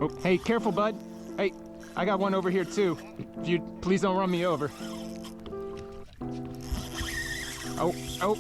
Oh, hey, careful, bud. Hey, I got one over here too. If you please don't run me over. Oh, oh.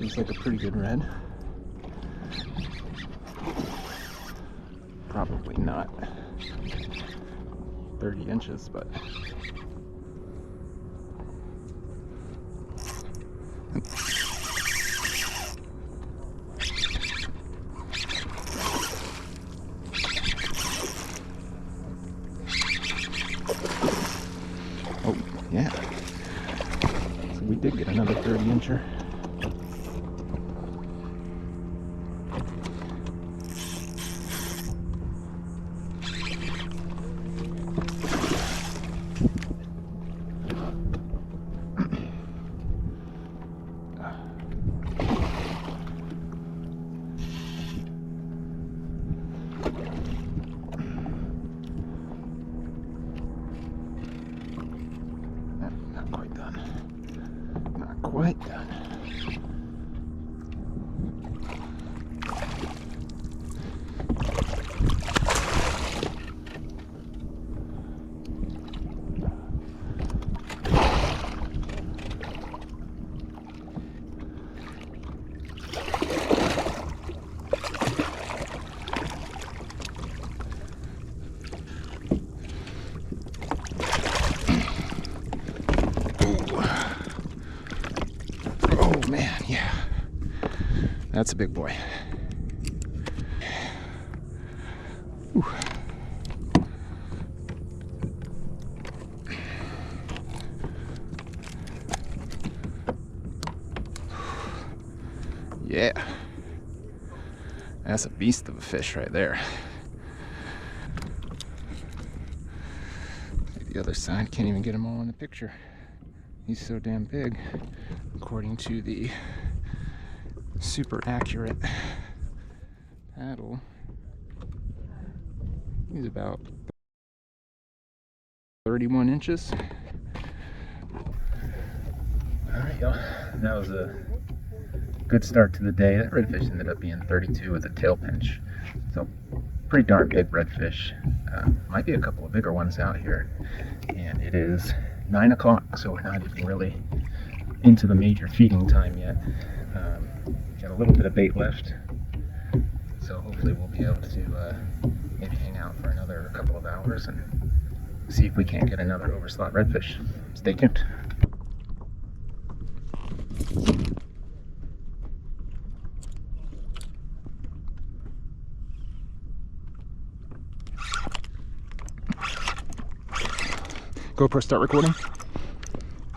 Looks like a pretty good red. Probably not 30 inches, but oh yeah, so we did get another 30 incher. Not quite done. Not quite done. Man, yeah, that's a big boy. Whew. Yeah, that's a beast of a fish right there. The other side, can't even get him all in the picture. He's so damn big, according to the super accurate paddle. He's about 31 inches. Alright, y'all. That was a good start to the day. That redfish ended up being 32 with a tail pinch. So, pretty darn big redfish. Might be a couple of bigger ones out here. And it is 9 o'clock, so we're not even really into the major feeding time yet. Got a little bit of bait left, so hopefully we'll be able to maybe hang out for another couple of hours and see if we can't get another overslot redfish. Stay tuned. GoPro start recording.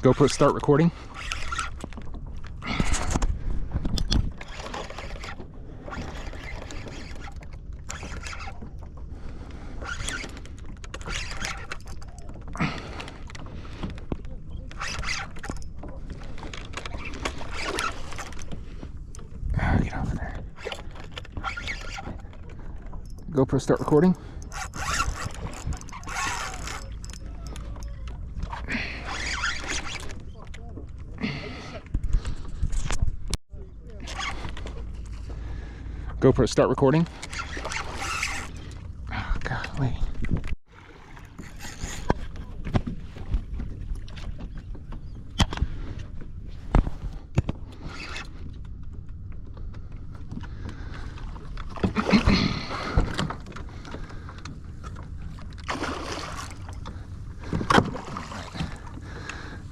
GoPro start recording. Get over there. GoPro start recording. GoPro start recording. Oh, golly.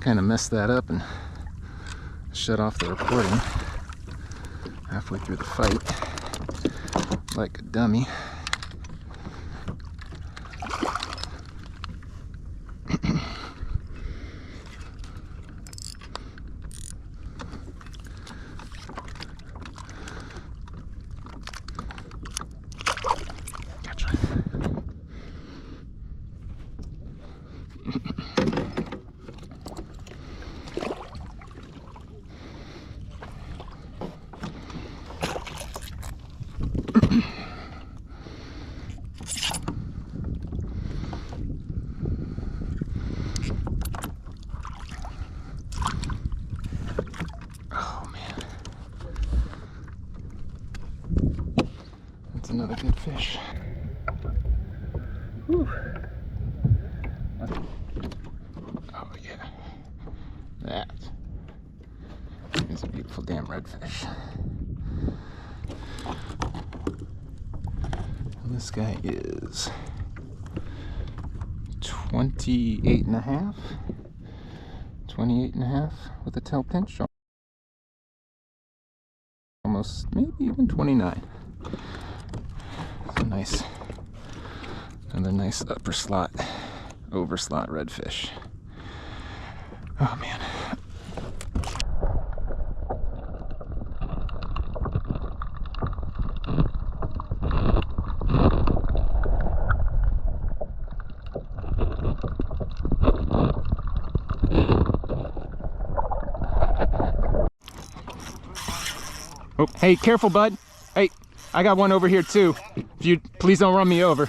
Kind of messed that up and shut off the recording halfway through the fight like a dummy. Gotcha. another good fish. Whew. Oh yeah, that is a beautiful damn redfish. And this guy is 28 and a half with a tail pinch. Almost, maybe even 29. It's a nice, another nice upper slot, over slot redfish. Oh man. Oh, hey, careful, bud. Hey, I got one over here too. If you please don't run me over.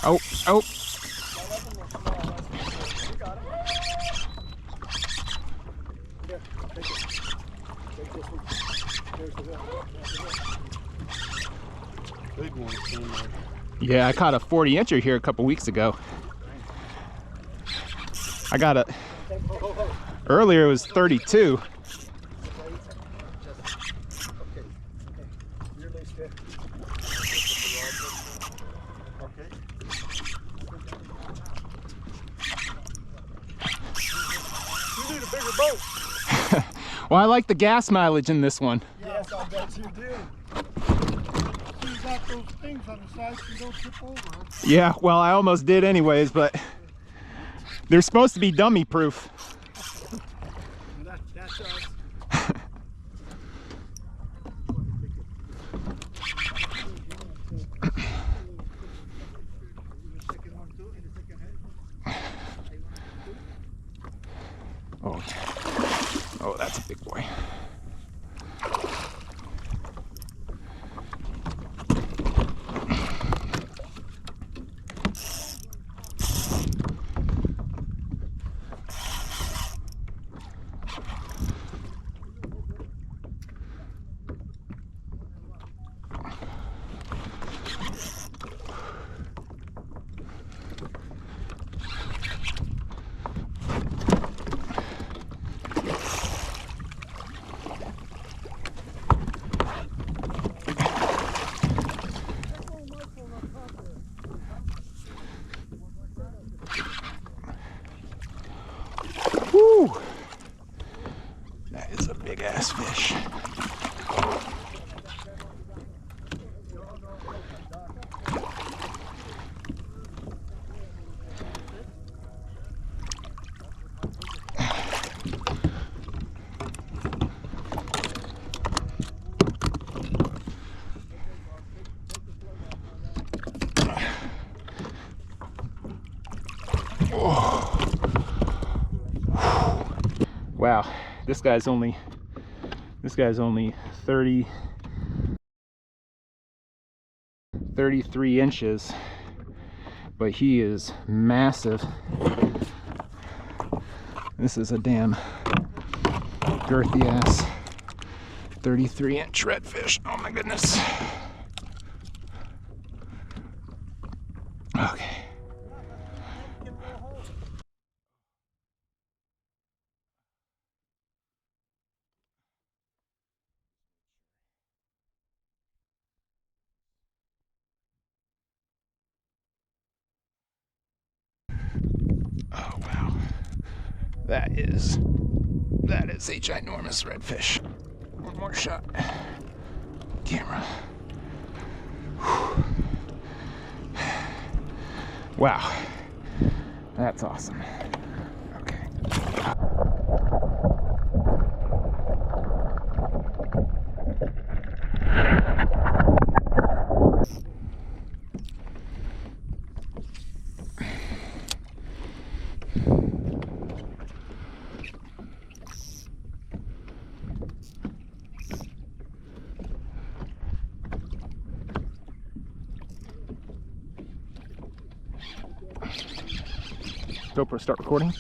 Oh, oh. Yeah, I caught a 40-incher here a couple weeks ago. I got a, earlier it was 32. Well, I like the gas mileage in this one. Yes, I bet you do. You got those things on the side so you don't tip over. Yeah, well, I almost did anyways, but they're supposed to be dummy proof. That's us. Oh, oh, that's a big boy. Woo! That is a big ass fish. Wow, this guy's only 33 inches, but he is massive. This is a damn girthy ass 33-inch redfish. Oh my goodness. Okay. Oh wow, that is a ginormous redfish. One more shot. Camera. Whew. Wow, that's awesome. Okay. GoPro, start recording.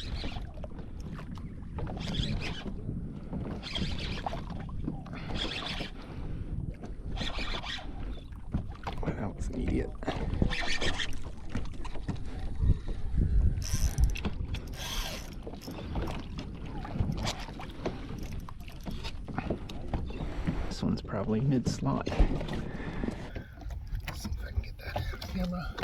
idiot. This one's probably mid-slot. Let's see if I can get that on camera.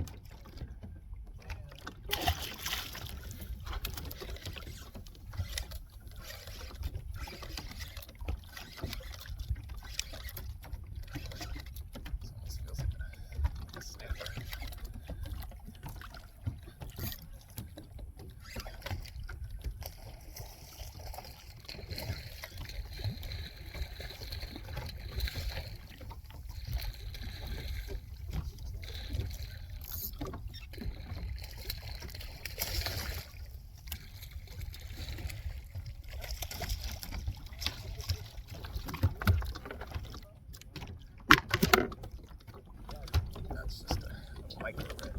That's just a micro red.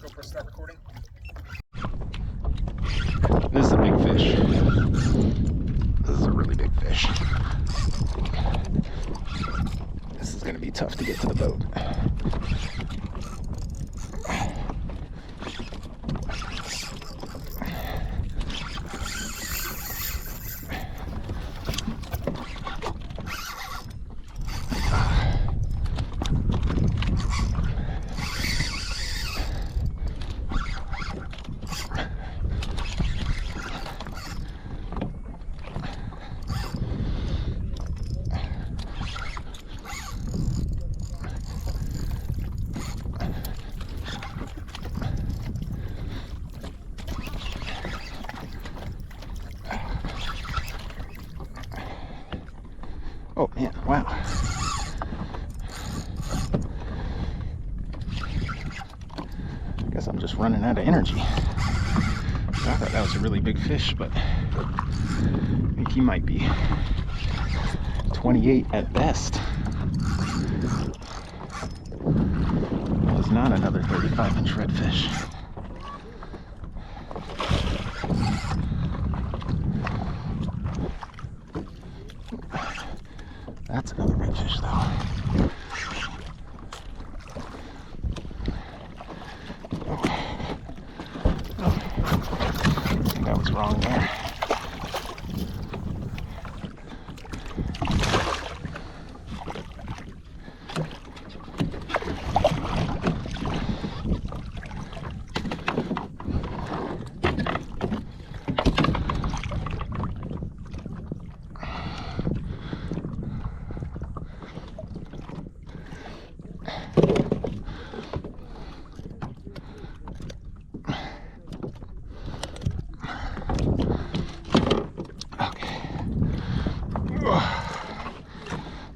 GoPro, start recording. This is a big fish. This is a really big fish. This is going to be tough to get to the boat. Oh man, wow. I guess I'm just running out of energy. I thought that was a really big fish, but I think he might be 28 at best. That was not another 35-inch redfish. That's another redfish, though. Oh. I think I was wrong there.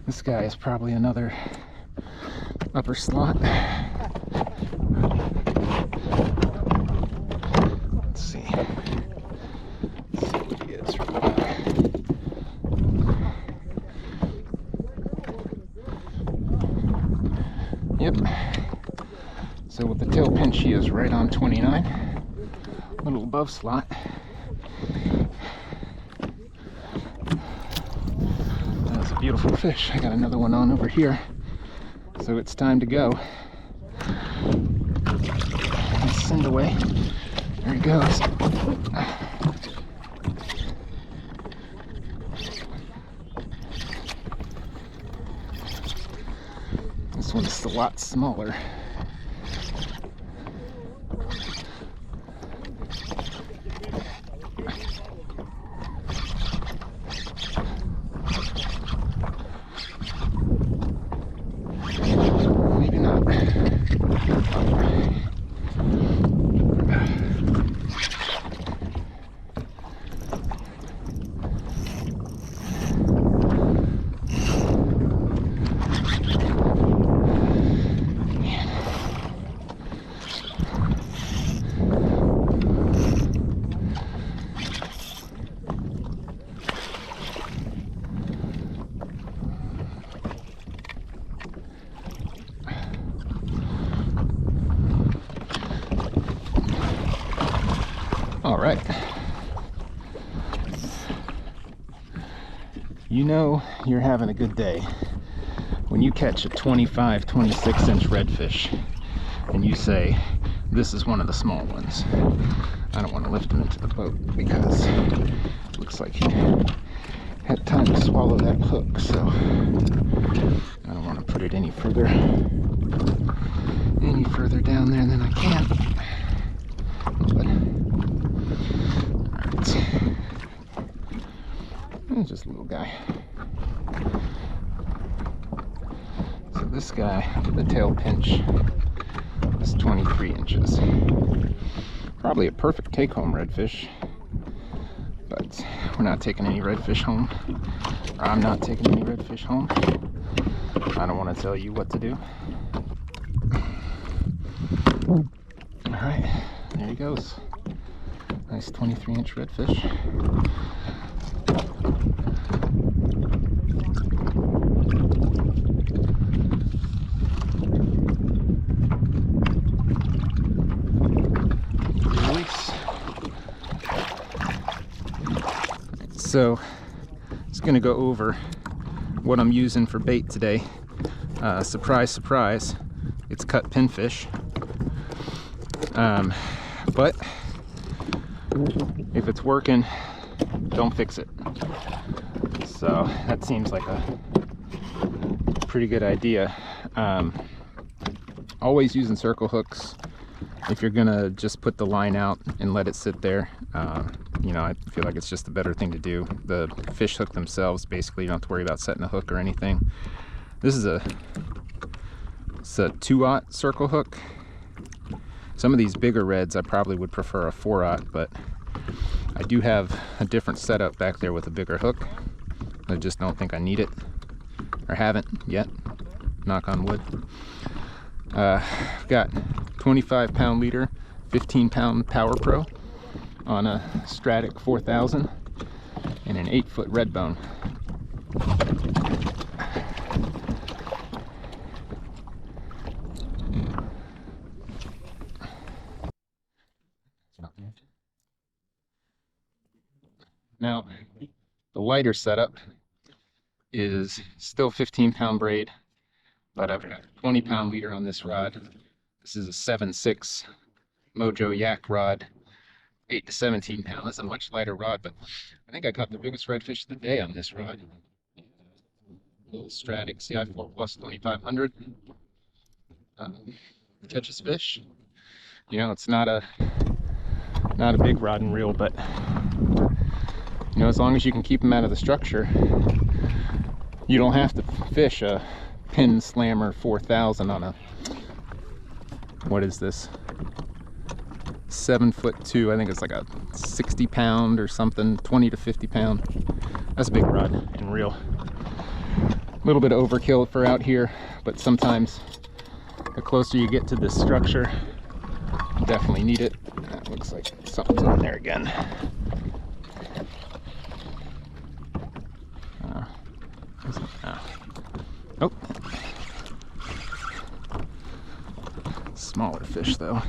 This guy is probably another upper slot. Let's see. Let's see what he is real quick. Yep. So with the tail pinch, he is right on 29. A little above slot. Beautiful fish. I got another one on over here, so it's time to go. Let's send away. There he goes. This one's a lot smaller. All right. You know you're having a good day when you catch a 25, 26-inch redfish and you say, this is one of the small ones. I don't want to lift him into the boat because it looks like he had time to swallow that hook, so I don't want to put it any further down there than I can. But, alright. Just a little guy. So this guy, the tail pinch, is 23 inches. Probably a perfect take-home redfish, but we're not taking any redfish home. Or I'm not taking any redfish home. I don't want to tell you what to do. Alright, there he goes. Nice 23-inch redfish. So, just going to go over what I'm using for bait today. Surprise, surprise, it's cut pinfish. But if it's working, don't fix it. So that seems like a pretty good idea. Always using circle hooks. If you're gonna just put the line out and let it sit there, you know, I feel like it's just a better thing to do. The fish hook themselves, basically, you don't have to worry about setting a hook or anything. This is it's a 2/0 circle hook. Some of these bigger reds, I probably would prefer a 4/0, but I do have a different setup back there with a bigger hook. I just don't think I need it, or haven't yet, knock on wood. Got 25-pound leader, 15-pound Power Pro on a Stratic 4000 and an 8-foot red bone. Now, the lighter setup is still 15-pound braid, but I've got a 20-pound leader on this rod. This is a 7.6 Mojo Yak rod, 8 to 17 pound. That's a much lighter rod, but I think I caught the biggest redfish of the day on this rod. Little Stratic CI4 Plus 2500. Catches fish. You know, it's not a big rod and reel, but you know, as long as you can keep them out of the structure, you don't have to fish a Pin Slammer 4000 on a, what is this, 7'2". I think it's like a 60-pound or something, 20 to 50 pound. That's a big rod and reel. A little bit of overkill for out here, but sometimes the closer you get to this structure, you definitely need it. That looks like something's on there again. Oh, smaller fish though.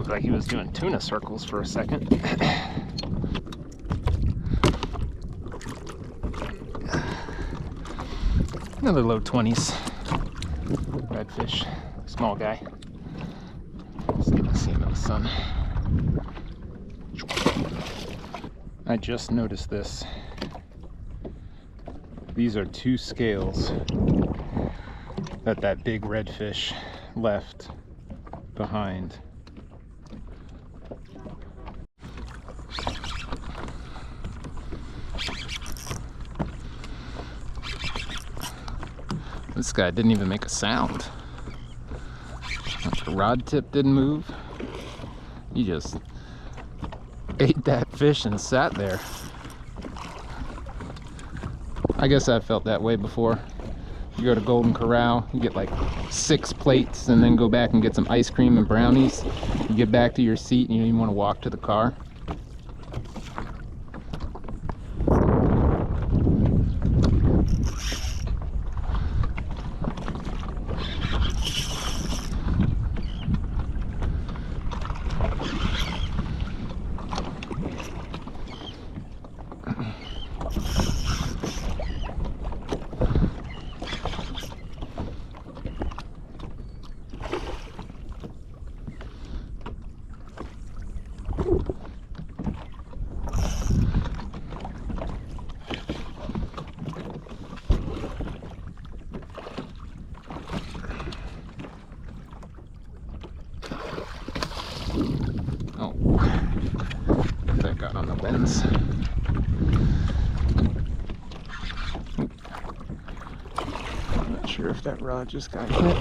Like he was doing tuna circles for a second. Another low 20s redfish, small guy. See him in the sun. I just noticed this. These are 2 scales that big redfish left behind. This guy didn't even make a sound. The rod tip didn't move. He just ate that fish and sat there. I guess I've felt that way before. You go to Golden Corral, you get like 6 plates and then go back and get some ice cream and brownies. You get back to your seat and you don't even want to walk to the car. That got on the lens. I'm not sure if that rod just got hit.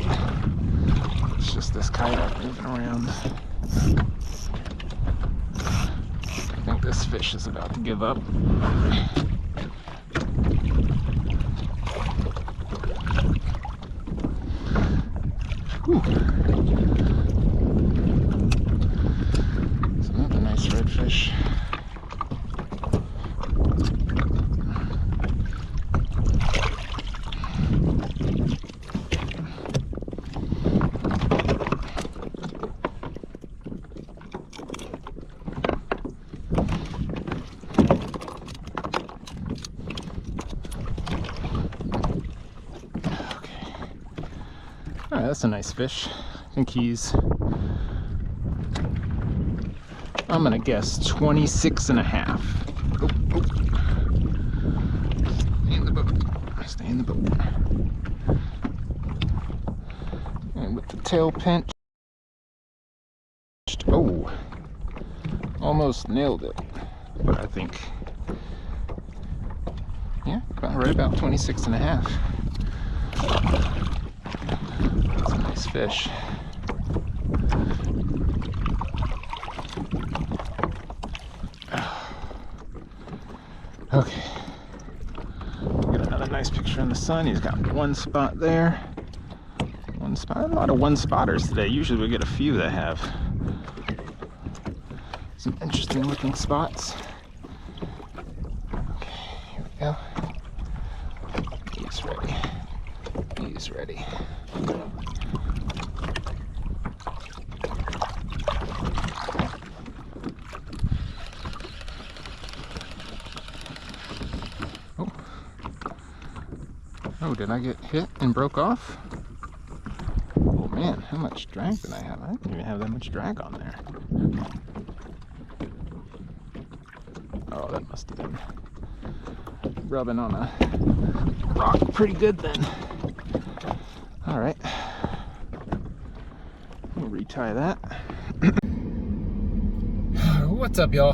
It's just this kayak moving around. I think this fish is about to give up. Whew. It's another nice redfish. Alright, that's a nice fish. I think he's, I'm gonna guess 26 and a half. Oh, oh. Stay in the boat. Stay in the boat. And with the tail pinched. Oh, almost nailed it. But I think, yeah, right about 26 and a half. That's a nice fish. Okay. Get another nice picture in the sun. He's got one spot there. One spot. A lot of one spotters today. Usually we get a few that have some interesting looking spots. Okay, here we go. He's ready. He's ready. Oh, did I get hit and broke off? Oh man, how much drag did I have? I didn't even have that much drag on there. Oh, that must have been rubbing on a rock pretty good then. Alright. We'll retie that. What's up, y'all?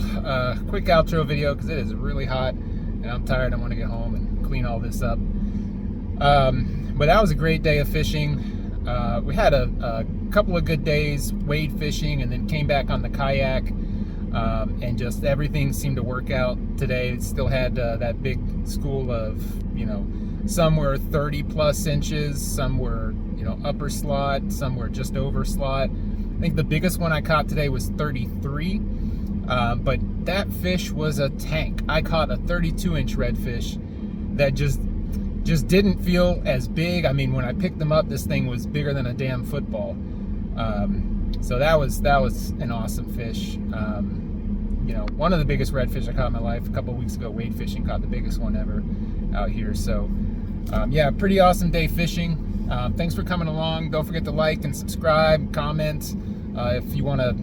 Quick outro video because it is really hot and I'm tired. I want to get home and clean all this up. But that was a great day of fishing. We had a couple of good days wade fishing and then came back on the kayak, and just everything seemed to work out today. It still had that big school of, you know, some were 30 plus inches, some were, you know, upper slot, some were just over slot. I think the biggest one I caught today was 33, but that fish was a tank. I caught a 32-inch redfish that just didn't feel as big. I mean, when I picked them up, this thing was bigger than a damn football. So that was an awesome fish. You know, one of the biggest redfish I caught in my life. A couple of weeks ago, wade fishing, caught the biggest one ever out here. So yeah, pretty awesome day fishing. Thanks for coming along. Don't forget to like and subscribe, comment. If you want to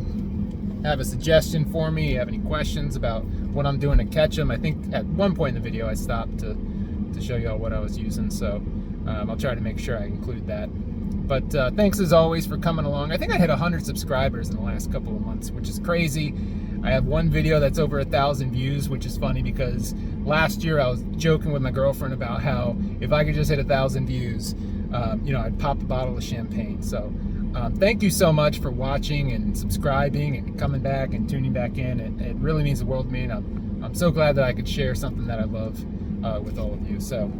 have a suggestion for me, you have any questions about what I'm doing to catch them. I think at one point in the video I stopped to show y'all what I was using, so I'll try to make sure I include that. But thanks as always for coming along. I think I hit 100 subscribers in the last couple of months, which is crazy. I have one video that's over 1,000 views, which is funny because last year I was joking with my girlfriend about how if I could just hit 1,000 views, I'd pop a bottle of champagne. So thank you so much for watching and subscribing and coming back and tuning back in. It really means the world to me, and I'm so glad that I could share something that I love with all of you. So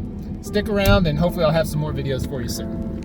stick around, and hopefully I'll have some more videos for you soon.